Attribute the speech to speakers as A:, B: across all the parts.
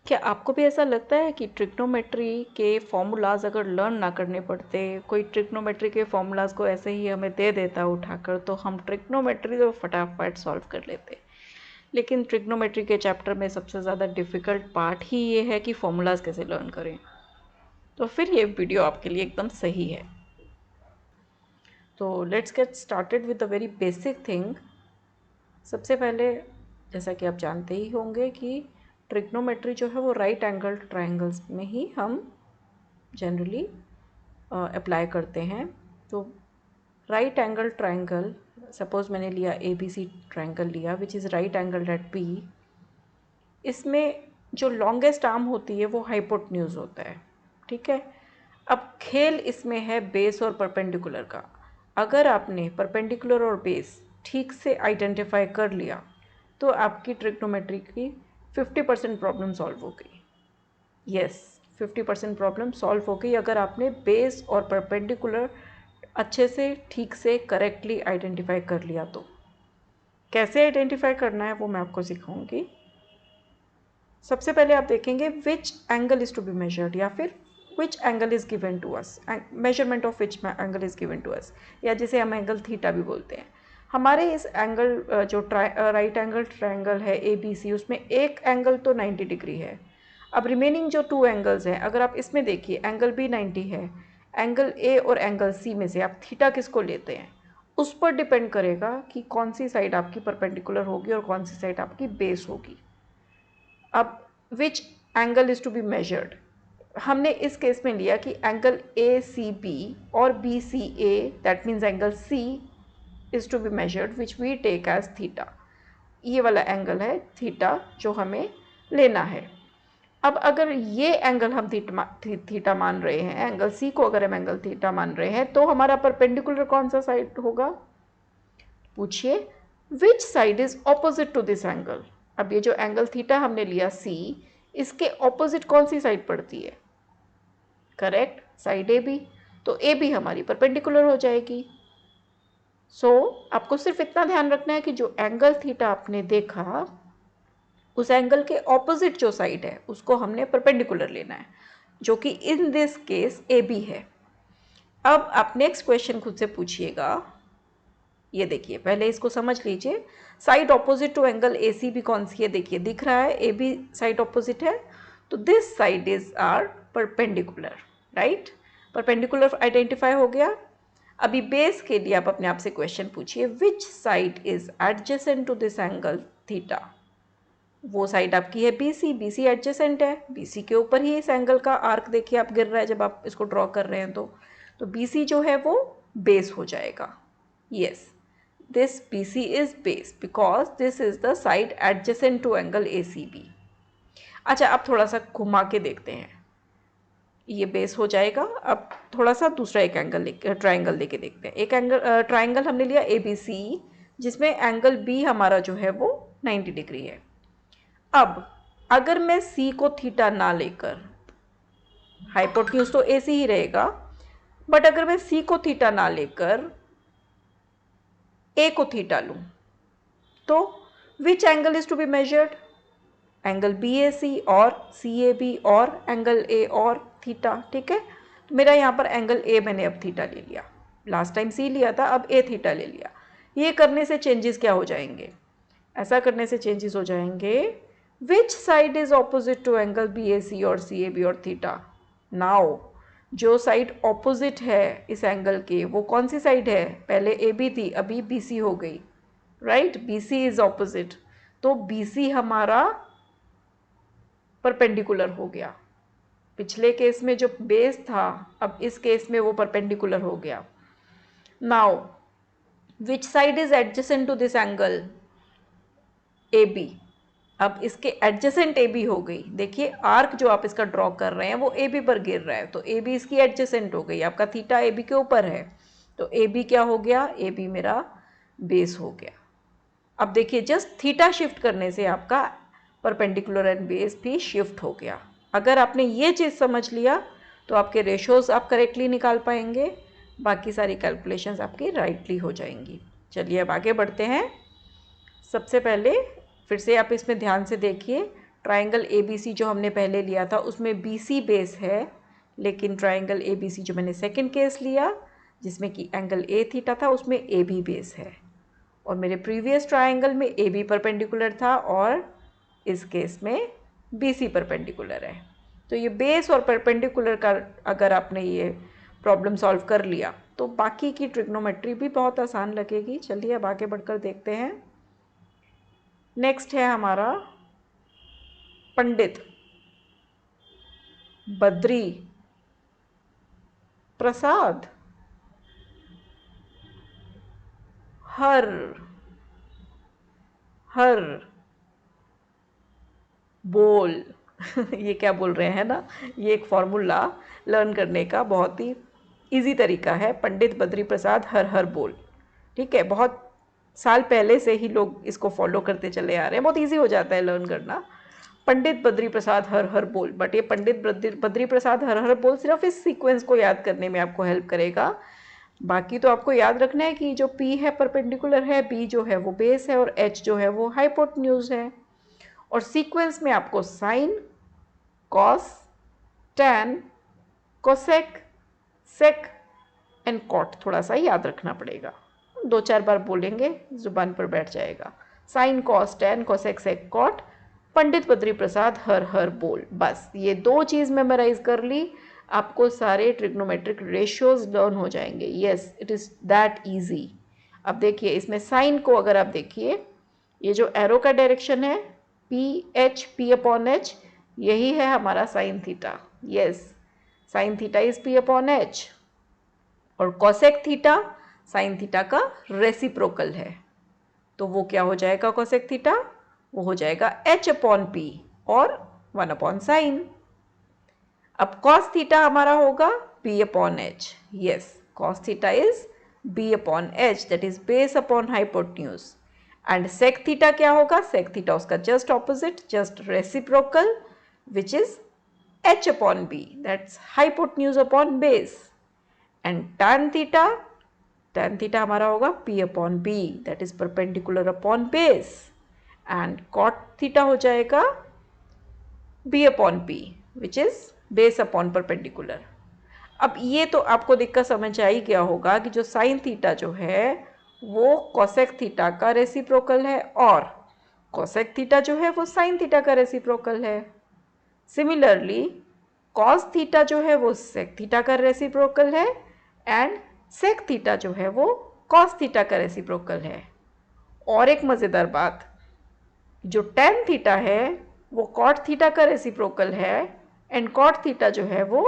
A: क्या आपको भी ऐसा लगता है कि ट्रिग्नोमेट्री के फॉर्मूलाज अगर लर्न ना करने पड़ते, कोई ट्रिग्नोमेट्री के फॉर्मूलाज को ऐसे ही हमें दे देता उठाकर, तो हम ट्रिग्नोमेट्री तो फटाफट सॉल्व कर लेते। लेकिन ट्रिग्नोमेट्री के चैप्टर में सबसे ज़्यादा डिफ़िकल्ट पार्ट ही ये है कि फॉर्मूलाज कैसे लर्न करें। तो फिर ये वीडियो आपके लिए एकदम सही है। तो let's get started with the very basic thing. सबसे पहले, जैसा कि आप जानते ही होंगे कि ट्रिग्नोमेट्री जो है वो राइट एंगल ट्रायंगल्स में ही हम जनरली अप्लाई करते हैं। तो राइट एंगल ट्रायंगल, सपोज मैंने लिया ABC ट्रायंगल लिया which is right angle at B। इसमें जो लॉन्गेस्ट आर्म होती है वो हाइपोटेन्यूज होता है, ठीक है। अब खेल इसमें है बेस और परपेंडिकुलर का। अगर आपने परपेंडिकुलर और बेस ठीक से आइडेंटिफाई कर लिया तो आपकी ट्रिग्नोमेट्री की 50% प्रॉब्लम सॉल्व हो गई। यस, 50% प्रॉब्लम सॉल्व हो गई अगर आपने बेस और परपेंडिकुलर अच्छे से ठीक से करेक्टली आइडेंटिफाई कर लिया। तो कैसे आइडेंटिफाई करना है वो मैं आपको सिखाऊंगी। सबसे पहले आप देखेंगे which angle is to be measured, या फिर which angle is given to us, measurement of which angle is given to us, या जिसे हम एंगल थीटा भी बोलते हैं। हमारे इस एंगल जो राइट एंगल ट्रायंगल है ABC, उसमें एक एंगल तो 90 डिग्री है। अब रिमेनिंग जो 2 एंगल्स हैं, अगर आप इसमें देखिए एंगल B 90 है, एंगल A और एंगल C में से आप थीटा किसको लेते हैं उस पर डिपेंड करेगा कि कौन सी साइड आपकी परपेंडिकुलर होगी और कौन सी साइड आपकी बेस होगी। अब which angle is to be measured, हमने इस केस में लिया कि एंगल ACB और BCA, that means angle C is to be measured which we take as theta. ये वाला एंगल है थीटा जो हमें लेना है। अब अगर ये एंगल हम थीटा मान रहे हैं, एंगल C को अगर हम एंगल थीटा मान रहे हैं, तो हमारा परपेंडिकुलर कौन सा साइड होगा? पूछिए, which side is opposite to this angle. अब ये जो एंगल थीटा हमने लिया C, इसके ऑपोजिट कौन सी साइड पड़ती है? Correct, side AB। तो AB हमारी परपेंडिकुलर हो जाएगी। आपको सिर्फ इतना ध्यान रखना है कि जो एंगल थीटा आपने देखा उस एंगल के ऑपोजिट जो साइड है उसको हमने परपेंडिकुलर लेना है, जो कि इन दिस केस AB है। अब आप नेक्स्ट क्वेश्चन खुद से पूछिएगा। ये देखिए, पहले इसको समझ लीजिए। Side opposite to angle ACB कौन सी है? देखिए, दिख रहा है AB साइड ऑपोजिट है, तो this side is our perpendicular, right. Perpendicular identify हो गया। अभी बेस के लिए आप अपने आप से क्वेश्चन पूछिए, which side is adjacent to this angle theta. वो साइड आपकी है BC एडजेसेंट है, BC के ऊपर ही इस एंगल का आर्क देखिए आप गिर रहा है जब आप इसको ड्रॉ कर रहे हैं। तो BC जो है वो बेस हो जाएगा। Yes, this BC is base because this is the side adjacent to angle ACB। अच्छा, अब थोड़ा सा घुमा के देखते हैं। ये बेस हो जाएगा। अब थोड़ा सा दूसरा एक एंगल ट्रायंगल लेके देखते हैं। एक एंगल ट्रायंगल हमने लिया ABC, जिसमें एंगल B हमारा जो है वो 90 डिग्री है। अब अगर मैं C को थीटा ना लेकर, हाइपोटेन्यूज तो AC ही रहेगा, बट अगर मैं C को थीटा ना लेकर A को थीटा लूँ, तो which angle is to be measured? Angle BAC और CAB और एंगल A और थीटा, ठीक है। तो मेरा यहाँ पर एंगल A मैंने अब थीटा ले लिया, लास्ट टाइम C लिया था, अब A थीटा ले लिया। ये करने से चेंजेस क्या हो जाएंगे? ऐसा करने से चेंजेस हो जाएंगे, which side is opposite to angle BAC और CAB और थीटा। नाउ जो साइड ऑपोजिट है इस एंगल के वो कौन सी साइड है? पहले AB थी, अभी BC हो गई, राइट। BC इज ऑपोजिट, तो BC हमारा परपेंडिकुलर हो गया। पिछले केस में जो बेस था, अब इस केस में वो परपेंडिकुलर हो गया। Now which side is adjacent to this angle? AB। अब इसके एडजेसेंट AB हो गई। देखिए, आर्क जो आप इसका ड्रॉ कर रहे हैं वो AB पर गिर रहा है, तो AB इसकी एडजेसेंट हो गई। आपका थीटा AB के ऊपर है, तो AB क्या हो गया? AB मेरा बेस हो गया। अब देखिए, जस्ट थीटा शिफ्ट करने से आपका परपेंडिकुलर एंड बेस भी शिफ्ट हो गया। अगर आपने ये चीज़ समझ लिया तो आपके रेशोज़ आप करेक्टली निकाल पाएंगे, बाकी सारी कैलकुलेशंस आपकी राइटली हो जाएंगी। चलिए अब आगे बढ़ते हैं। सबसे पहले फिर से आप इसमें ध्यान से देखिए, ट्राइंगल ABC जो हमने पहले लिया था उसमें BC बेस है, लेकिन ट्राइंगल ABC जो मैंने सेकंड केस लिया जिसमें कि एंगल A थीटा था उसमें AB बेस है, और मेरे प्रीवियस ट्राइंगल में AB परपेंडिकुलर था और इस केस में BC परपेंडिकुलर है। तो ये बेस और परपेंडिकुलर का अगर आपने ये प्रॉब्लम सॉल्व कर लिया तो बाकी की ट्रिग्नोमेट्री भी बहुत आसान लगेगी। चलिए अब आगे बढ़कर देखते हैं। नेक्स्ट है हमारा पंडित बद्री प्रसाद हर हर बोल ये क्या बोल रहे हैं ना, ये एक फॉर्मूला लर्न करने का बहुत ही इजी तरीका है। पंडित बद्री प्रसाद हर हर बोल, ठीक है। बहुत साल पहले से ही लोग इसको फॉलो करते चले आ रहे हैं, बहुत इजी हो जाता है लर्न करना। पंडित बद्री प्रसाद हर हर बोल, बट ये पंडित बद्री प्रसाद हर हर बोल सिर्फ इस सीक्वेंस को याद करने में आपको हेल्प करेगा। बाकी तो आपको याद रखना है कि जो P है परपेंडिकुलर है, B जो है वो बेस है और H जो है वो हाइपोटेन्यूज है। और सीक्वेंस में आपको sine, cos, tan, cosec, sec and cot थोड़ा सा याद रखना पड़ेगा। 2-4 बार बोलेंगे जुबान पर बैठ जाएगा। Sign, cos, tan, cosec, sec, cot, Pandit Badri Prasad हर हर बोल। बस ये 2 चीज़ मेमोराइज कर ली, आपको सारे ट्रिग्नोमेट्रिक रेशियोज लर्न हो जाएंगे। Yes, it is that easy. अब देखिए इसमें साइन को अगर आप देखिए, ये जो एरो का डायरेक्शन है P अपॉन एच, यही है हमारा sine theta. Yes, sine theta is P upon H. और कोसेक थीटा साइन थीटा का रेसिप्रोकल है, तो वो क्या हो जाएगा कोसेक थीटा, वो हो जाएगा H अपॉन P और 1 अपॉन साइन। अब कॉस थीटा हमारा होगा B upon H. Yes, cos theta is B upon H, that is base upon hypotenuse. And sec theta क्या होगा, सेक थीटा उसका just opposite, just reciprocal, which is H upon B, that's hypotenuse upon base. And tan theta हमारा होगा P upon B, that is perpendicular upon base. And cot theta हो जाएगा B upon P, which is base upon perpendicular. अब ये तो आपको दिक्कत समझ आ ही गया होगा कि जो साइन थीटा जो है वो कोसेक थीटा का रेसिप्रोकल है और कोसेक थीटा जो है वो साइन थीटा का रेसिप्रोकल है। सिमिलरली कॉस थीटा जो है वो सेक थीटा का रेसिप्रोकल है एंड सेक थीटा जो है वो कॉस थीटा का रेसिप्रोकल है। और एक मज़ेदार बात, जो टैन थीटा है वो कॉट थीटा का रेसिप्रोकल है एंड कॉट थीटा जो है वो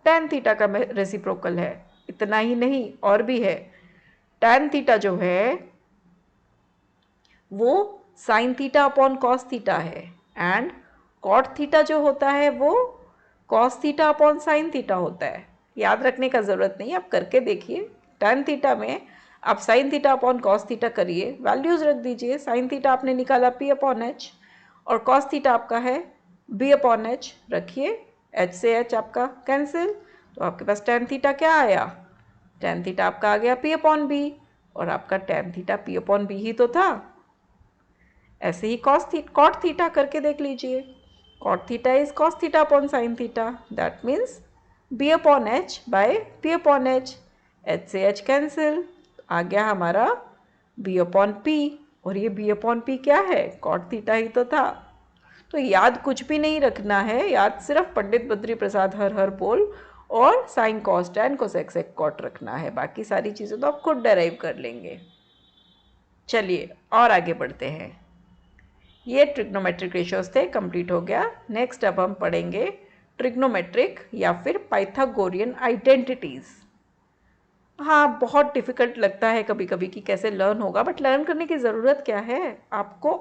A: टैन थीटा का रेसिप्रोकल है। इतना ही नहीं, और भी है। टैन थीटा जो है वो sine theta upon cos theta है एंड कॉट थीटा जो होता है वो cos theta upon sine theta होता है। याद रखने का ज़रूरत नहीं, आप करके देखिए। टैन थीटा में आप sine theta upon cos theta करिए, वैल्यूज़ रख दीजिए। साइन थीटा आपने निकाला P अपॉन एच और कॉस थीटा आपका है B अपॉन एच, रखिए, H से H आपका कैंसिल, तो आपके पास टैन थीटा क्या आया, टैन थीटा आपका आ गया P अपॉन B और आपका tan theta P upon B ही तो था। ऐसे ही कॉट थीटा करके देख लीजिए। Cot theta is cos theta upon sine theta, that means B upon H by P upon H, H से H कैंसिल, आ गया हमारा B अपॉन P और ये B अपॉन P क्या है, कॉट थीटा ही तो था। तो याद कुछ भी नहीं रखना है, याद सिर्फ पंडित बद्री प्रसाद हर हर बोल और sine cos tan cosec sec cot रखना है। बाकी सारी चीज़ें तो आप खुद डेराइव कर लेंगे। चलिए और आगे बढ़ते हैं। ये ट्रिग्नोमेट्रिक रेशियोज थे, कंप्लीट हो गया। नेक्स्ट अब हम पढ़ेंगे ट्रिग्नोमेट्रिक या फिर पाइथागोरियन आइडेंटिटीज़। हाँ, बहुत डिफ़िकल्ट लगता है कभी कभी कि कैसे लर्न होगा, बट लर्न करने की ज़रूरत क्या है आपको।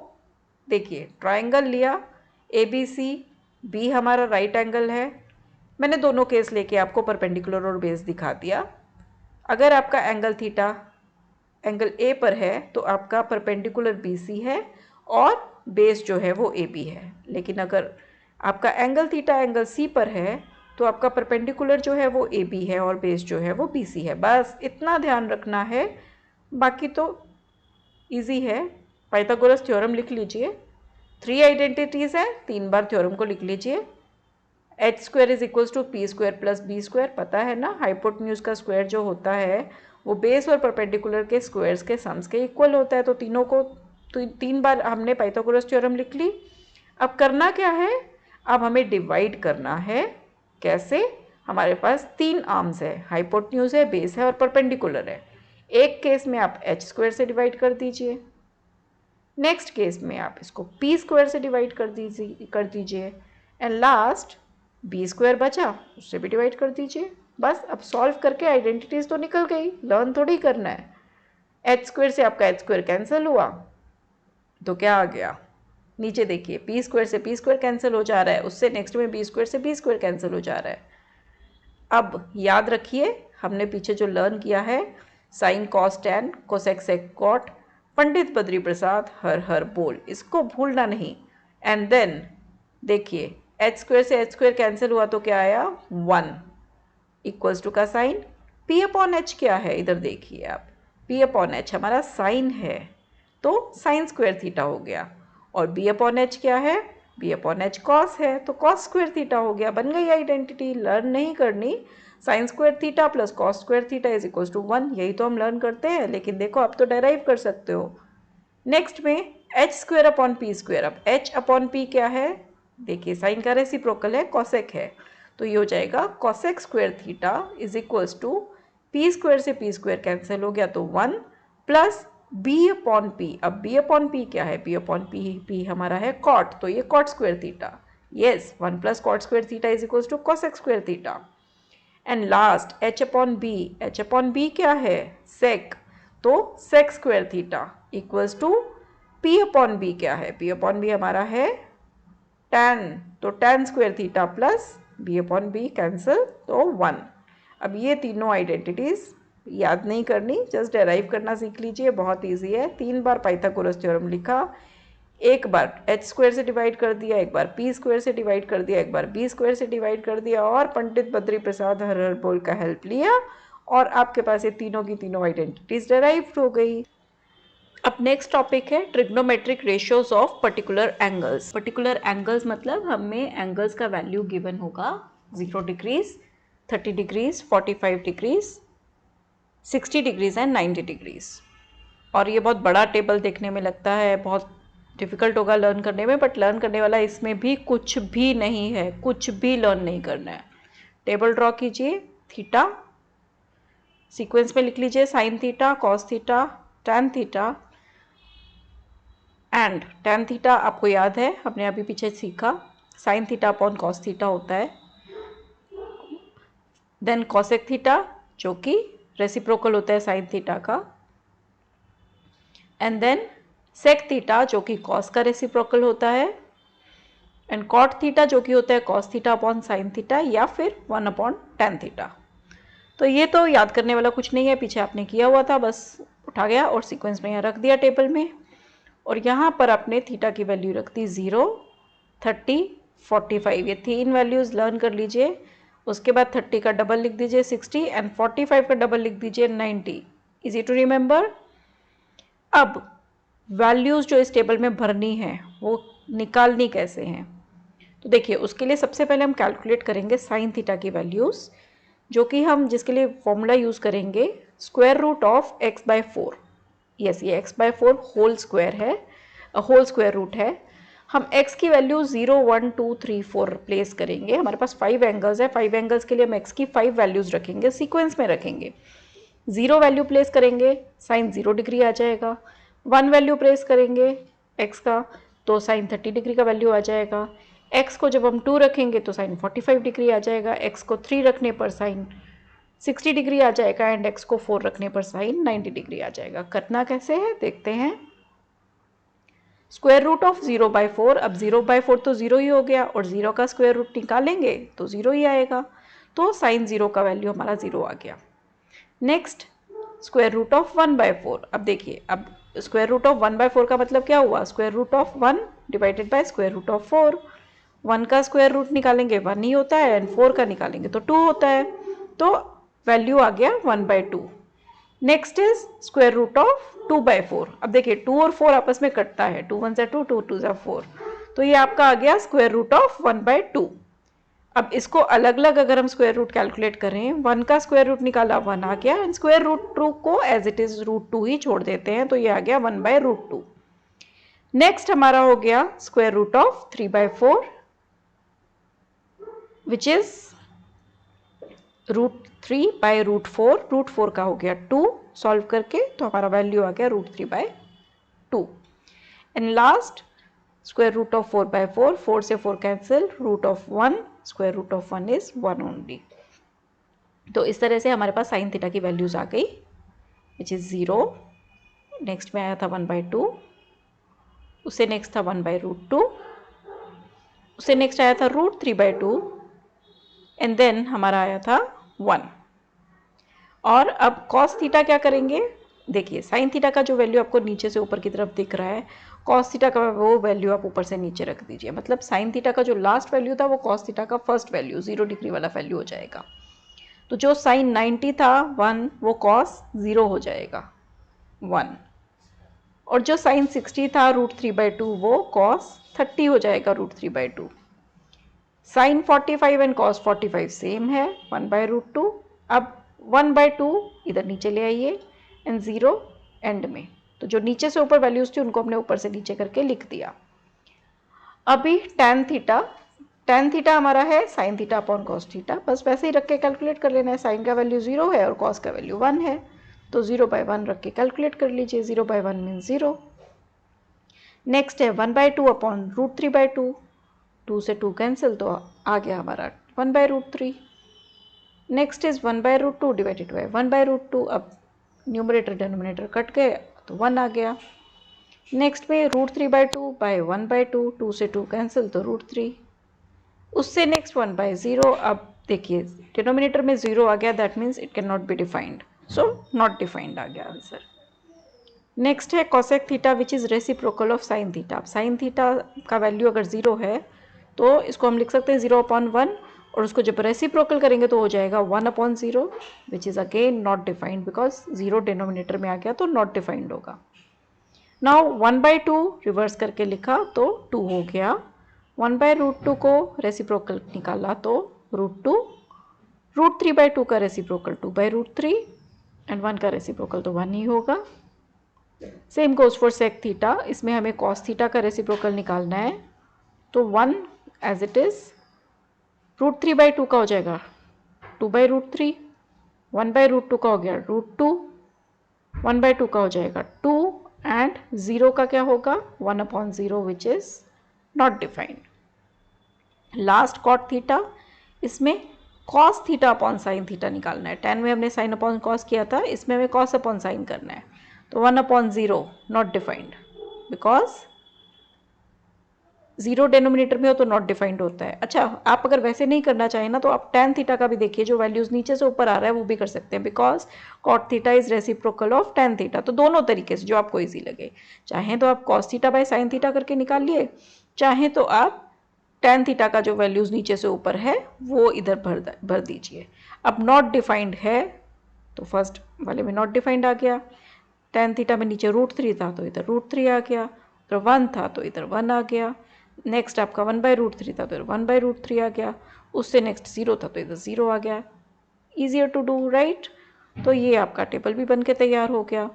A: देखिए ट्राइंगल लिया ABC, B हमारा राइट एंगल है। मैंने दोनों केस लेके आपको परपेंडिकुलर और बेस दिखा दिया। अगर आपका एंगल थीटा एंगल A पर है तो आपका परपेंडिकुलर BC है और बेस जो है वो AB है। लेकिन अगर आपका एंगल थीटा एंगल C पर है तो आपका परपेंडिकुलर जो है वो AB है और बेस जो है वो BC है। बस इतना ध्यान रखना है, बाकी तो इजी है। पाइथागोरस थ्योरम लिख लीजिए, 3 आइडेंटिटीज़ हैं, 3 बार थ्योरम को लिख लीजिए। H square is equals to P square plus B square, पता है ना, हाइपोटेन्यूज का स्क्वायर जो होता है वो बेस और परपेंडिकुलर के स्क्वायर्स के सम्स के इक्वल होता है। तो तीनों को तो 3 बार हमने पाइथागोरस थ्योरम लिख ली। अब करना क्या है, अब हमें डिवाइड करना है। कैसे, हमारे पास 3 आर्म्स है, हाइपोटेन्यूज है, बेस है और परपेंडिकुलर है। एक केस में आप एच स्क्वायर से डिवाइड कर दीजिए, नेक्स्ट केस में आप इसको पी स्क्वायर से डिवाइड कर दीजिए एंड लास्ट बी स्क्वायर बचा, उससे भी डिवाइड कर दीजिए। बस अब सॉल्व करके आइडेंटिटीज तो निकल गई, लर्न थोड़ी करना है। एच स्क्वायर से आपका एच स्क्वायर कैंसिल हुआ तो क्या आ गया, नीचे देखिए, पी स्क्वायर से पी स्क्वायर कैंसिल हो जा रहा है, उससे नेक्स्ट में बी स्क्वायर से बी स्क्वायर कैंसिल हो जा रहा है। अब याद रखिए हमने पीछे जो लर्न किया है, sine cos tan cosec sec cot, Pandit Badri Prasad हर हर बोल, इसको भूलना नहीं। एंड देन देखिए एच स्क्वायर से एच स्क्वायर कैंसिल हुआ तो क्या आया, 1 इक्वल्स टू का साइन पी अपॉन एच क्या है, इधर देखिए आप, पी अपॉन एच हमारा साइन है तो साइन स्क्वायर थीटा हो गया, और बी अपॉन एच क्या है, बी अपॉन एच कॉस है तो कॉस स्क्वायर थीटा हो गया। बन गई आइडेंटिटी, लर्न नहीं करनी। Sine square theta plus cos square theta is equals to 1, यही तो हम लर्न करते हैं, लेकिन देखो अब तो डेराइव कर सकते हो। नेक्स्ट में H square upon P square, अब एच अपॉन पी क्या है, देखिए साइन का रेसिप्रोकल है, कॉसेक है, तो ये हो जाएगा cosec square theta is equals to P square से पी स्क्वायर कैंसिल हो गया तो 1 प्लस बी अपॉन पी। अब बी अपॉन पी क्या है, बी अपॉन पी हमारा है कॉट, तो ये cot square theta, yes 1 plus cot square theta is equals to cosec square theta. And last H upon B क्या है, सेक, तो sec square theta equals to P upon B क्या है, P upon B हमारा है tan, तो tan square theta plus B upon B cancel तो 1। अब ये तीनों आइडेंटिटीज याद नहीं करनी, जस्ट डेराइव करना सीख लीजिए, बहुत इजी है। 3 बार पाइथागोरस थ्योरम लिखा, एक बार एच स्क्वायर से डिवाइड कर दिया, एक बार पी स्क्वायर से डिवाइड कर दिया, एक बार बी स्क्वायर से डिवाइड कर दिया, और पंडित बद्री प्रसाद हर हर बोल का हेल्प लिया, और आपके पास ये तीनों की तीनों आइडेंटिटीज डेराइव हो गई। अब नेक्स्ट टॉपिक है trigonometric ratios of particular angles. Particular angles मतलब हमें एंगल्स का वैल्यू गिवन होगा 0 degrees, 30 degrees, 45 degrees, 60 degrees and 90 degrees. और ये बहुत बड़ा टेबल देखने में लगता है, बहुत डिफ़िकल्ट होगा लर्न करने में, बट लर्न करने वाला इसमें भी कुछ भी नहीं है, कुछ भी लर्न नहीं करना है। टेबल ड्रॉ कीजिए, थीटा सीक्वेंस में लिख लीजिए, sine theta, cos theta, tan theta and tan theta आपको याद है, हमने अभी पीछे सीखा, sine theta upon cos theta होता है। देन कॉसेक थीटा जो कि रेसिप्रोकल होता है साइन थीटा का, एंड देन सेक थीटा जो कि कॉस का रेसिप्रोकल होता है, एंड कॉट थीटा जो कि होता है cos theta upon sine theta या फिर 1 अपॉन टैन थीटा। तो ये तो याद करने वाला कुछ नहीं है, पीछे आपने किया हुआ था, बस उठा गया और सीक्वेंस में यहाँ रख दिया टेबल में, और यहाँ पर आपने थीटा की वैल्यू रख दी 0, 30, 45, ये 3 वैल्यूज़ लर्न कर लीजिए। उसके बाद 30 का डबल लिख दीजिए 60 एंड 45 का डबल लिख दीजिए 90, इजी टू रिमेंबर। अब वैल्यूज़ जो इस टेबल में भरनी है वो निकालनी कैसे हैं, तो देखिए उसके लिए सबसे पहले हम कैलकुलेट करेंगे साइन थीटा की वैल्यूज़, जो कि हम जिसके लिए फॉर्मूला यूज़ करेंगे square root of x/4। Yes, ये x/4 होल स्क्वायर है, होल स्क्वायर रूट है। हम x की वैल्यू 0, 1, 2, 3, 4 प्लेस करेंगे। हमारे पास 5 एंगल्स है, 5 एंगल्स के लिए हम x की 5 वैल्यूज़ रखेंगे, सीक्वेंस में रखेंगे। 0 वैल्यू प्लेस करेंगे, साइन 0 डिग्री आ जाएगा। 1 वैल्यू प्लेस करेंगे x का, तो साइन 30 डिग्री का वैल्यू आ जाएगा। x को जब हम 2 रखेंगे तो साइन 45 डिग्री आ जाएगा, x को 3 रखने पर साइन 60 डिग्री आ जाएगा, एंड x को 4 रखने पर साइन 90 डिग्री आ जाएगा। करना कैसे है देखते हैं। स्क्वायर रूट ऑफ 0/4, अब 0/4 तो 0 ही हो गया, और 0 का स्क्वायर रूट निकालेंगे तो 0 ही आएगा, तो साइन 0 का वैल्यू हमारा 0 आ गया। नेक्स्ट स्क्वायर रूट ऑफ 1/4, अब देखिए, अब स्क्वायर रूट ऑफ 1/4 का मतलब क्या हुआ, square root of 1 divided by square root of 4। 1 का स्क्वायर रूट निकालेंगे 1 ही होता है, एंड 4 का निकालेंगे तो 2 होता है, तो वैल्यू आ गया 1/2। Next is square root of 2/4। अब देखिए 2 और 4 आपस में कटता है, 2 1 2, 2 2 4, तो ये आपका आ गया स्क्वायर रूट ऑफ 1/2। अब इसको अलग अलग अगर हम स्क्वायर रूट कैलकुलेट करें, 1 का स्क्वायर रूट निकाला 1 आ गया, एंड स्क्वायर रूट 2 को एज इट इज √2 ही छोड़ देते हैं, तो ये आ गया 1/√2। नेक्स्ट हमारा हो गया square root of 3/4 which is √3/√4। √4 का हो गया 2, सॉल्व करके तो हमारा वैल्यू आ गया √3/2। And last square root of 4/4, 4 से 4 cancel, root of 1, square root of 1 is 1 only. तो इस तरह से हमारे पास साइन थीटा की वैल्यूज आ गई विच इज 0। नेक्स्ट में आया था 1/2, उससे नेक्स्ट था 1/√2, उससे नेक्स्ट आया था √3/2, एंड देन हमारा आया था 1। और अब कॉस थीटा क्या करेंगे, देखिए साइन थीटा का जो वैल्यू आपको नीचे से ऊपर की तरफ दिख रहा है, कॉस थीटा का वो वैल्यू आप ऊपर से नीचे रख दीजिए। मतलब साइन थीटा का जो लास्ट वैल्यू था वो कॉस थीटा का फर्स्ट वैल्यू 0 डिग्री वाला वैल्यू हो जाएगा। तो जो साइन 90 था 1, वो कॉस 0 हो जाएगा 1। और जो साइन 60 था √3/2 वो कॉस 30 हो जाएगा √3/2। साइन 45 एंड कॉस 45 सेम है 1/√2। अब 1/2 इधर नीचे ले आइए एंड 0 एंड में। तो जो नीचे से ऊपर वैल्यूज थी उनको हमने ऊपर से नीचे करके लिख दिया। अभी tan थीटा हमारा है sine theta upon cos theta, बस वैसे ही रख के कैलकुलेट कर लेना है। साइन का वैल्यू 0 है और कॉस का वैल्यू 1 है, तो 0/1 रख के कैलकुलेट कर लीजिए। 0/1 मीन्स 0। नेक्स्ट है 1/2 अपॉन √3/2, 2 से 2 कैंसिल, तो आ गया हमारा 1/√3। Next is 1/√2 divided by 1/√2। अब न्यूमरेटर डिनोमिनेटर कट गए तो 1 आ गया। नेक्स्ट में √3/2 बाई 1/2, 2 से 2 कैंसिल तो √3। उससे नेक्स्ट 1/0। अब देखिए डिनोमिनेटर में 0 आ गया, that means it can not be defined, so not defined आ गया आंसर। नेक्स्ट है cosec theta which is reciprocal of sine theta. Sine theta का वैल्यू अगर 0 है तो इसको हम लिख सकते हैं 0/1, और उसको जब रेसिप्रोकल करेंगे तो हो जाएगा 1/0 which is again not defined because 0 denominator में आ गया तो नॉट डिफाइंड होगा। नाउ 1/2 रिवर्स करके लिखा तो 2 हो गया। 1/√2 को रेसिप्रोकल निकाला तो √2, √3/2 का रेसिप्रोकल 2/√3, एंड 1 का रेसिप्रोकल तो 1 ही होगा। Same goes for sec theta, इसमें हमें कॉस थीटा का रेसिप्रोकल निकालना है, तो 1 एज इट इज, √3/2 का हो जाएगा 2/√3, 1/√2 का हो गया √2, 1/2 का हो जाएगा 2, एंड 0 का क्या होगा 1/0 which is not defined. Last cot theta, इसमें cos theta upon sine theta निकालना है। 10 में हमने साइन अपॉन कॉस किया था, इसमें हमें कॉस अपॉन साइन करना है, तो 1/0 नॉट डिफाइंड बिकॉज 0 डिनोमिनेटर में हो तो नॉट डिफाइंड होता है। अच्छा, आप अगर वैसे नहीं करना चाहें ना तो आप tan थीटा का भी देखिए, जो वैल्यूज नीचे से ऊपर आ रहा है वो भी कर सकते हैं because cot theta is reciprocal of tan theta. तो दोनों तरीके से जो आपको ईजी लगे, चाहें तो आप cos theta by sine theta करके निकाल लिए, चाहें तो आप tan थीटा का जो वैल्यूज नीचे से ऊपर है वो इधर भर दीजिए। अब नॉट डिफाइंड है तो फर्स्ट वाले में नॉट डिफाइंड आ गया, tan थीटा में नीचे √3 था तो इधर √3 आ गया, तो 1 था तो इधर 1 आ गया। नेक्स्ट आपका 1/√3 था तो 1/√3 आ गया, उससे नेक्स्ट 0 था तो इधर 0 आ गया। Easier to do right. तो ये आपका टेबल भी बन के तैयार हो गया।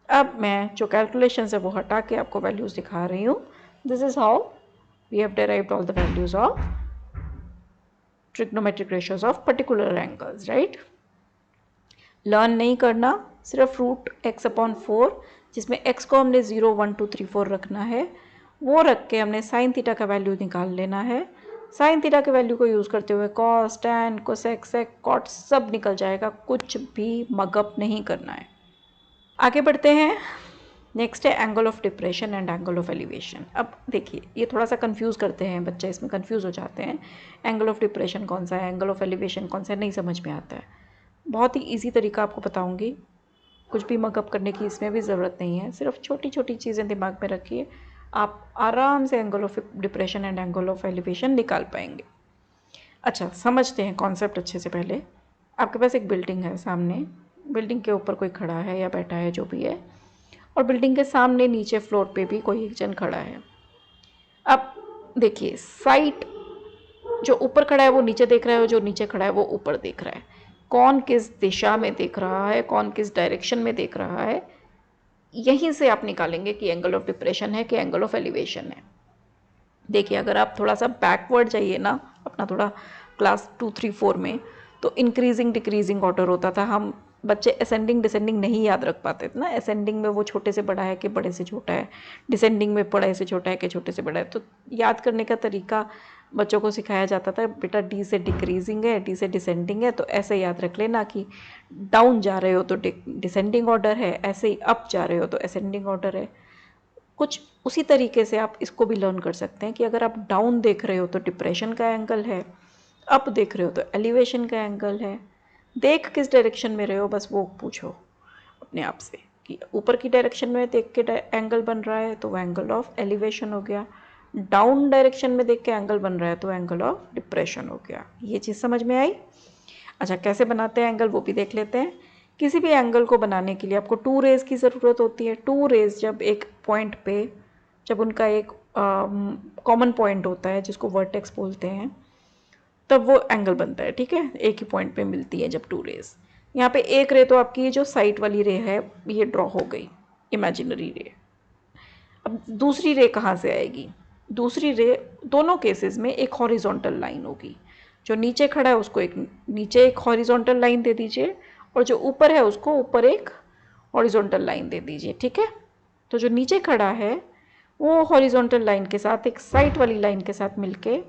A: अब मैं जो कैलकुलेशन है वो हटा के आपको वैल्यूज़ दिखा रही हूँ। This is how we have derived all the values of trigonometric ratios of particular angles, right. Learn नहीं करना, सिर्फ √x/4 जिसमें x को हमने 0, 1, 2, 3, 4 रखना है, वो रख के हमने साइन थीटा का वैल्यू निकाल लेना है। साइन थीटा के वैल्यू को यूज़ करते हुए cos, tan, cosec, sec, cot सब निकल जाएगा, कुछ भी मगअप नहीं करना है। आगे बढ़ते हैं। नेक्स्ट है angle of depression and angle of elevation. अब देखिए ये थोड़ा सा कंफ्यूज करते हैं बच्चे, इसमें कंफ्यूज हो जाते हैं। एंगल ऑफ डिप्रेशन कौन सा है, एंगल ऑफ एलिवेशन कौन सा है, नहीं समझ में आता है। बहुत ही ईजी तरीका आपको बताऊंगी, कुछ भी मगअप करने की इसमें भी ज़रूरत नहीं है, सिर्फ छोटी छोटी चीज़ें दिमाग में रखिए, आप आराम से angle of depression and angle of elevation निकाल पाएंगे। अच्छा, समझते हैं कॉन्सेप्ट अच्छे से। पहले आपके पास एक बिल्डिंग है सामने, बिल्डिंग के ऊपर कोई खड़ा है या बैठा है जो भी है, और बिल्डिंग के सामने नीचे फ्लोर पे भी कोई एक जन खड़ा है। अब देखिए साइट जो ऊपर खड़ा है वो नीचे देख रहा है और जो नीचे खड़ा है वो ऊपर देख रहा है। कौन किस दिशा में देख रहा है, कौन किस डायरेक्शन में देख रहा है, यहीं से आप निकालेंगे कि एंगल ऑफ डिप्रेशन है कि एंगल ऑफ एलिवेशन है। देखिए अगर आप थोड़ा सा बैकवर्ड जाइए ना, अपना थोड़ा क्लास 2, 3, 4 में, तो इंक्रीजिंग डिक्रीजिंग ऑर्डर होता था। हम बच्चे असेंडिंग डिसेंडिंग नहीं याद रख पाते थे ना। असेंडिंग में वो छोटे से बड़ा है कि बड़े से छोटा है, डिसेंडिंग में बड़े से छोटा है कि छोटे से बड़ा है। तो याद करने का तरीका बच्चों को सिखाया जाता था, बेटा डी से डिक्रीजिंग है, डी से डिसेंडिंग है, तो ऐसे याद रख लेना कि डाउन जा रहे हो तो डिसेंडिंग ऑर्डर है, ऐसे ही अप जा रहे हो तो असेंडिंग ऑर्डर है। कुछ उसी तरीके से आप इसको भी लर्न कर सकते हैं कि अगर आप डाउन देख रहे हो तो डिप्रेशन का एंगल है, अप देख रहे हो तो एलिवेशन का एंगल है। देख किस डायरेक्शन में रहे हो बस वो पूछो अपने आप से कि ऊपर की डायरेक्शन में देख के एंगल बन रहा है तो वो एंगल ऑफ एलिवेशन हो गया, डाउन डायरेक्शन में देख के एंगल बन रहा है तो एंगल ऑफ डिप्रेशन हो गया। ये चीज़ समझ में आई? अच्छा, कैसे बनाते हैं एंगल वो भी देख लेते हैं। किसी भी एंगल को बनाने के लिए आपको टू रेज की ज़रूरत होती है। टू रेज जब एक पॉइंट पे, जब उनका एक कॉमन पॉइंट होता है जिसको वर्टेक्स बोलते हैं, तब वो एंगल बनता है। ठीक है, एक ही पॉइंट पे मिलती है जब टू रेज। यहाँ पे एक रे तो आपकी जो साइड वाली रे है ये ड्रॉ हो गई, इमेजिनरी रे। अब दूसरी रे कहाँ से आएगी? दूसरी रे दोनों केसेस में एक हॉरिजॉन्टल लाइन होगी। जो नीचे खड़ा है उसको एक नीचे एक हॉरिजॉन्टल लाइन दे दीजिए और जो ऊपर है उसको ऊपर एक हॉरिजॉन्टल लाइन दे दीजिए। ठीक है, तो जो नीचे खड़ा है वो हॉरिजॉन्टल लाइन के साथ एक साइड वाली लाइन के साथ मिलके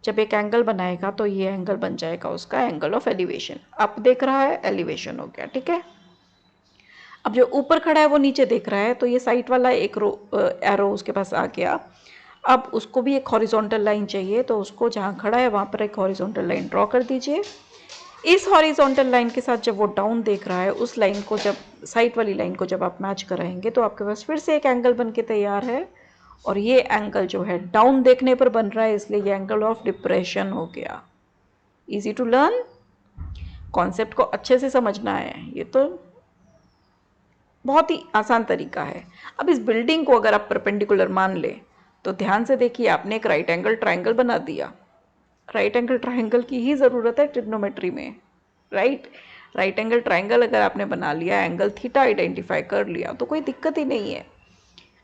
A: जब एक एंगल बनाएगा तो ये एंगल बन जाएगा उसका एंगल ऑफ एलिवेशन। अप देख रहा है, एलिवेशन हो गया। ठीक है, अब जो ऊपर खड़ा है वो नीचे देख रहा है तो ये साइड वाला एक एरो उसके पास आ गया। अब उसको भी एक हॉरिजॉन्टल लाइन चाहिए तो उसको जहाँ खड़ा है वहाँ पर एक हॉरिजॉन्टल लाइन ड्रॉ कर दीजिए। इस हॉरिजॉन्टल लाइन के साथ जब वो डाउन देख रहा है उस लाइन को, जब साइड वाली लाइन को जब आप मैच कराएंगे तो आपके पास फिर से एक एंगल बन के तैयार है। और ये एंगल जो है डाउन देखने पर बन रहा है इसलिए ये एंगल ऑफ डिप्रेशन हो गया। इजी टू लर्न, कॉन्सेप्ट को अच्छे से समझना है, ये तो बहुत ही आसान तरीका है। अब इस बिल्डिंग को अगर आप परपेंडिकुलर मान ले तो ध्यान से देखिए, आपने एक राइट एंगल ट्राइंगल बना दिया। राइट एंगल ट्राइंगल की ही ज़रूरत है ट्रिग्नोमेट्री में, राइट। राइट एंगल ट्राइंगल अगर आपने बना लिया, एंगल थीटा आइडेंटिफाई कर लिया तो कोई दिक्कत ही नहीं है।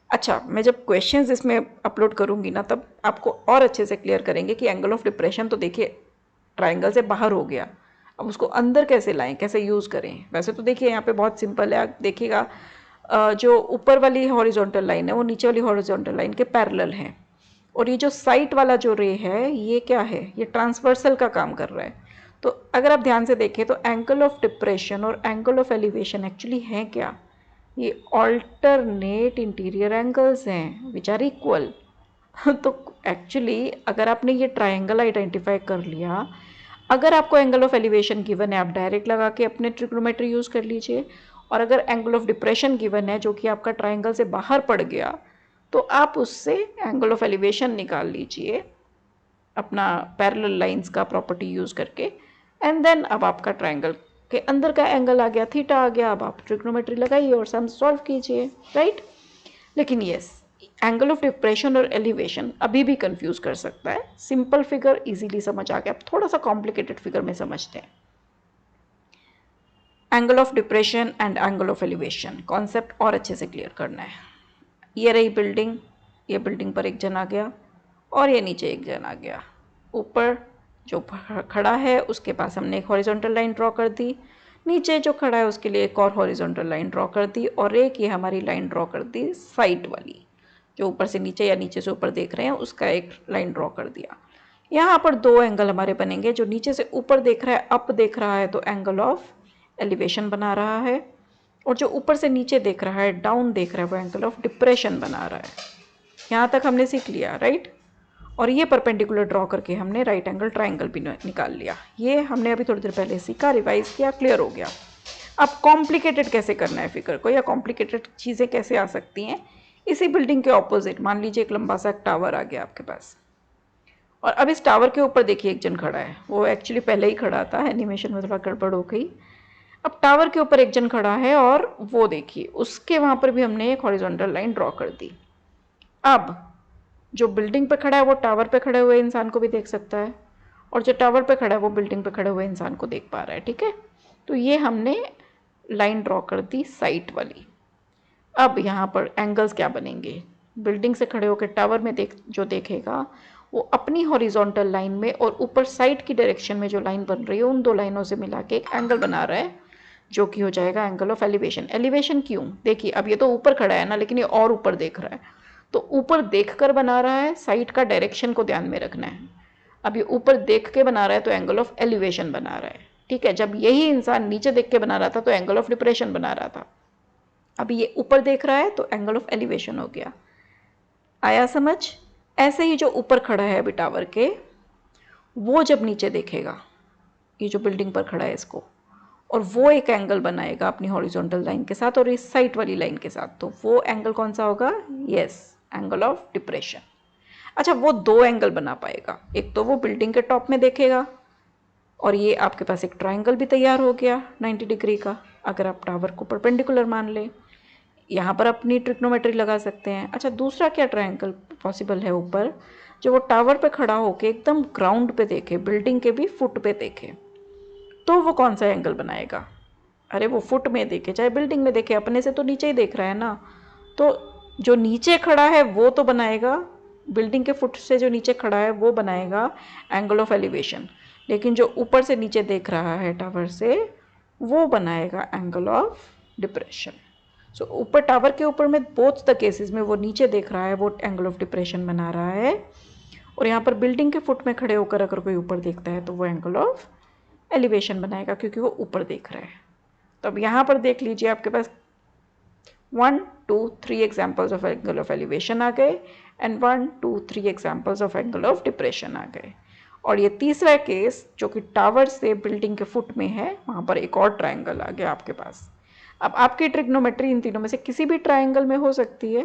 A: अच्छा, मैं जब क्वेश्चंस इसमें अपलोड करूँगी ना तब आपको और अच्छे से क्लियर करेंगे कि एंगल ऑफ डिप्रेशन तो देखिए ट्राइंगल से बाहर हो गया, अब उसको अंदर कैसे लाएं, कैसे यूज़ करें। वैसे तो देखिए यहाँ पे बहुत सिंपल है, आप देखिएगा जो ऊपर वाली हॉरिजॉन्टल लाइन है वो नीचे वाली हॉरिजॉन्टल लाइन के पैरेलल है और ये जो साइड वाला जो रे है ये क्या है, ये ट्रांसवर्सल का काम कर रहा है। तो अगर आप ध्यान से देखें तो एंगल ऑफ डिप्रेशन और एंगल ऑफ एलिवेशन एक्चुअली हैं क्या? ये ऑल्टरनेट इंटीरियर एंगल्स हैं विच आर इक्वल। तो एक्चुअली अगर आपने ये ट्राइंगल आइडेंटिफाई कर लिया, अगर आपको एंगल ऑफ एलिवेशन गिवन है आप डायरेक्ट लगा के अपने ट्रिग्नोमेट्री यूज़ कर लीजिए, और अगर एंगल ऑफ डिप्रेशन गिवन है जो कि आपका ट्राइंगल से बाहर पड़ गया तो आप उससे एंगल ऑफ एलिवेशन निकाल लीजिए अपना पैरेलल लाइंस का प्रॉपर्टी यूज़ करके, एंड देन अब आपका ट्राइंगल के अंदर का एंगल आ गया, थीटा आ गया। अब आप ट्रिग्नोमेट्री लगाइए और सम सॉल्व कीजिए, राइट। लेकिन यस, एंगल ऑफ डिप्रेशन और एलिवेशन अभी भी कंफ्यूज कर सकता है। सिंपल फिगर इजीली समझ आ गया, अब थोड़ा सा कॉम्प्लिकेटेड फिगर में समझते हैं। Angle of depression and angle of elevation concept और अच्छे से क्लियर करना है। ये रही बिल्डिंग, ये बिल्डिंग पर एक जन आ गया और ये नीचे एक जन आ गया। ऊपर जो खड़ा है उसके पास हमने एक हॉरिजॉन्टल लाइन ड्रॉ कर दी, नीचे जो खड़ा है उसके लिए एक और हॉरिजॉन्टल लाइन ड्रॉ कर दी, और एक ये हमारी लाइन ड्रॉ कर दी साइड वाली, जो ऊपर से नीचे या नीचे से ऊपर देख रहे हैं उसका एक लाइन ड्रॉ कर दिया। यहाँ पर दो एंगल हमारे बनेंगे, जो नीचे से ऊपर देख रहा है अप देख रहा है तो एंगल ऑफ एलिवेशन बना रहा है, और जो ऊपर से नीचे देख रहा है डाउन देख रहा है वो एंगल ऑफ डिप्रेशन बना रहा है। यहाँ तक हमने सीख लिया, राइट। और ये परपेंडिकुलर ड्रॉ करके हमने राइट एंगल ट्राइंगल भी निकाल लिया। ये हमने अभी थोड़ी देर पहले सीखा, रिवाइज किया, क्लियर हो गया। अब कॉम्प्लिकेटेड कैसे करना है फिगर को, या कॉम्प्लिकेटेड चीज़ें कैसे आ सकती हैं। इसी बिल्डिंग के ऑपोजिट मान लीजिए एक लंबा सा टावर आ गया आपके पास, और अब इस टावर के ऊपर देखिए एक जन खड़ा है, वो एक्चुअली पहले ही खड़ा था, एनिमेशन में थोड़ा गड़बड़ हो गई। अब टावर के ऊपर एक जन खड़ा है और वो देखिए उसके वहाँ पर भी हमने एक हॉरिजॉन्टल लाइन ड्रॉ कर दी। अब जो बिल्डिंग पे खड़ा है वो टावर पे खड़े हुए इंसान को भी देख सकता है, और जो टावर पे खड़ा है वो बिल्डिंग पे खड़े हुए इंसान को देख पा रहा है। ठीक है, तो ये हमने लाइन ड्रॉ कर दी साइट वाली। अब यहाँ पर एंगल्स क्या बनेंगे? बिल्डिंग से खड़े होकर टावर में जो देखेगा वो अपनी हॉरिजॉन्टल लाइन में और ऊपर साइड की डायरेक्शन में जो लाइन बन रही है उन दो लाइनों से मिला के एक एंगल बना रहा है, जो कि हो जाएगा एंगल ऑफ एलिवेशन। एलिवेशन क्यों? देखिए अब ये तो ऊपर खड़ा है ना, लेकिन ये और ऊपर देख रहा है, तो ऊपर देख कर बना रहा है, साइड का डायरेक्शन को ध्यान में रखना है। अब ये ऊपर देख के बना रहा है तो एंगल ऑफ एलिवेशन बना रहा है। ठीक है, जब यही इंसान नीचे देख के बना रहा था तो एंगल ऑफ डिप्रेशन बना रहा था। अभी ये ऊपर देख रहा है तो एंगल ऑफ एलिवेशन हो गया। आया समझ? ऐसे ही जो ऊपर खड़ा है अभी टावर के, वो जब नीचे देखेगा, ये जो बिल्डिंग पर खड़ा है इसको, और वो एक एंगल बनाएगा अपनी हॉरिजॉन्टल लाइन के साथ और इस साइड वाली लाइन के साथ, तो वो एंगल कौन सा होगा? Yes, angle of depression. अच्छा, वो दो एंगल बना पाएगा, एक तो वो बिल्डिंग के टॉप में देखेगा, और ये आपके पास एक ट्राइंगल भी तैयार हो गया 90 डिग्री का, अगर आप टावर को परपेंडिकुलर मान लें। यहाँ पर अपनी ट्रिग्नोमेट्री लगा सकते हैं। अच्छा, दूसरा क्या ट्रायंगल पॉसिबल है ऊपर, जो वो टावर पे खड़ा होके एकदम ग्राउंड पे देखे, बिल्डिंग के भी फुट पे देखे, तो वो कौन सा एंगल बनाएगा? अरे वो फुट में देखे चाहे बिल्डिंग में देखे, अपने से तो नीचे ही देख रहा है ना, तो जो नीचे खड़ा है वो तो बनाएगा, बिल्डिंग के फुट से जो नीचे खड़ा है वो बनाएगा एंगल ऑफ एलिवेशन, लेकिन जो ऊपर से नीचे देख रहा है टावर से वो बनाएगा एंगल ऑफ डिप्रेशन। सो ऊपर टावर के ऊपर में बोथ द केसेस में वो नीचे देख रहा है, वो एंगल ऑफ डिप्रेशन बना रहा है, और यहाँ पर बिल्डिंग के फुट में खड़े होकर अगर कोई ऊपर देखता है तो वो एंगल ऑफ एलिवेशन बनाएगा, क्योंकि वो ऊपर देख रहा है। तो अब यहाँ पर देख लीजिए, आपके पास 1 2 3 examples of angle of elevation आ गए, and 1 2 3 examples of angle of depression आ गए। और ये तीसरा केस जो कि टावर से बिल्डिंग के फुट में है, वहाँ पर एक और ट्राइंगल आ गया आपके पास। अब आपकी ट्रिग्नोमेट्री इन तीनों में से किसी भी ट्राइंगल में हो सकती है,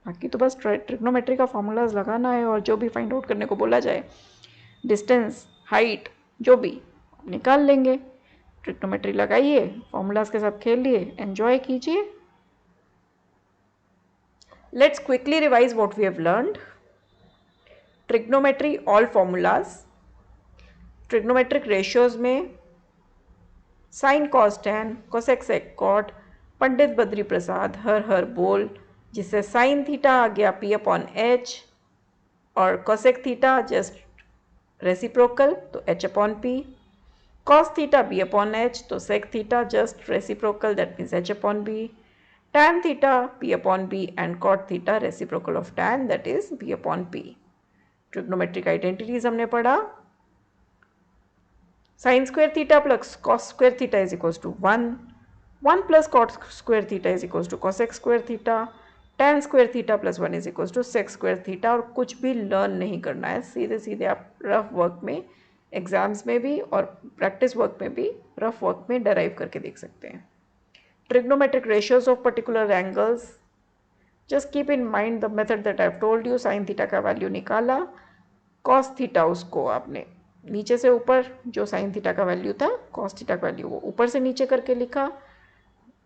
A: बाकी तो बस ट्रिग्नोमेट्री का फॉर्मूलाज लगाना है, और जो भी फाइंड आउट करने को बोला जाए, डिस्टेंस, हाइट, जो भी निकाल लेंगे। ट्रिग्नोमेट्री लगाइए, फॉर्मूलाज के साथ खेल लिए, एंजॉय कीजिए। Let's quickly revise what we have learned. Trigonometry all formulas, trigonometric ratios में sine cos tan, cosec sec cot, Pandit Badri Prasad हर हर बोल, जिससे साइन थीटा आ गया P अपॉन H, और कोसेक थीटा जस्ट रेसिप्रोकल तो H upon P, cos theta B upon H तो sec theta just reciprocal that means H upon B, tan theta P upon B and cot theta reciprocal of tan that is B upon P। Trigonometric identities हमने पढ़ा। Sine square theta plus cos square theta is equals to 1 plus cot square theta is equals to cosec square theta, tan square theta plus 1 is equals to sec square theta. और कुछ भी learn नहीं करना है, सीधे सीधे आप rough work में, एग्जाम्स में भी और प्रैक्टिस वर्क में भी, रफ वर्क में डराइव करके देख सकते हैं। Trigonometric ratios of particular angles, just keep in mind the method that I have told you. Sign theta का वैल्यू निकाला, कॉस थीटा उसको आपने नीचे से ऊपर, जो साइन थीटा का वैल्यू था कॉस थीटा का वैल्यू वो ऊपर से नीचे करके लिखा,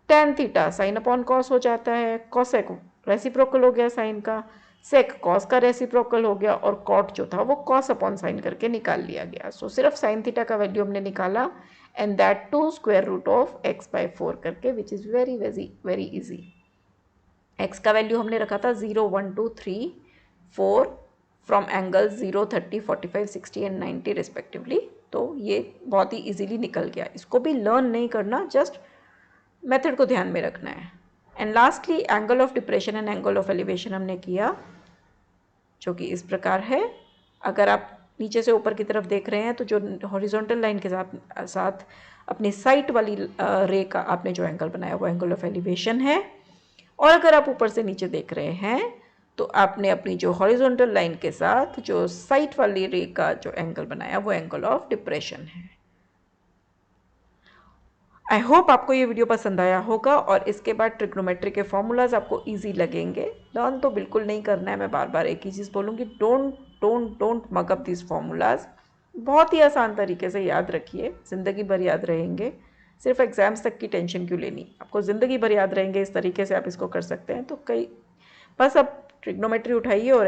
A: tan theta sine upon cos हो जाता है, कॉसेक रेसिप्रोकल हो गया साइन का, सेक कॉस का रेसिप्रोकल हो गया, और कॉट जो था वो कॉस अपॉन साइन करके निकाल लिया गया। सो सिर्फ साइन थीटा का वैल्यू हमने निकाला, and that too square root of x/4 करके, which is very very very easy. x का वैल्यू हमने रखा था 0 1 2 3 4 फ्रॉम एंगल 0 30 45 60 एंड 90 रिस्पेक्टिवली। तो ये बहुत ही इजीली निकल गया, इसको भी लर्न नहीं करना, जस्ट मेथड को ध्यान में रखना है। And lastly angle of depression and angle of elevation हमने किया, जो कि इस प्रकार है। अगर आप नीचे से ऊपर की तरफ देख रहे हैं तो जो हॉरिजॉन्टल लाइन के साथ अपनी साइट वाली रे का आपने जो एंगल बनाया वो एंगल ऑफ एलिवेशन है, और अगर आप ऊपर से नीचे देख रहे हैं तो आपने अपनी जो हॉरिजॉन्टल लाइन के साथ जो साइट वाली रे का जो एंगल बनाया वो एंगल ऑफ डिप्रेशन है। आई होप आपको ये वीडियो पसंद आया होगा, और इसके बाद ट्रिग्नोमेट्री के फॉर्मूलाज आपको इजी लगेंगे। लर्न तो बिल्कुल नहीं करना है, मैं बार बार एक ही चीज़ बोलूँगी, don't mug up this formulas. बहुत ही आसान तरीके से याद रखिए, ज़िंदगी भर याद रहेंगे। सिर्फ एग्जाम्स तक की टेंशन क्यों लेनी, आपको ज़िंदगी भर याद रहेंगे, इस तरीके से आप इसको कर सकते हैं। तो बस अब ट्रिग्नोमेट्री उठाइए और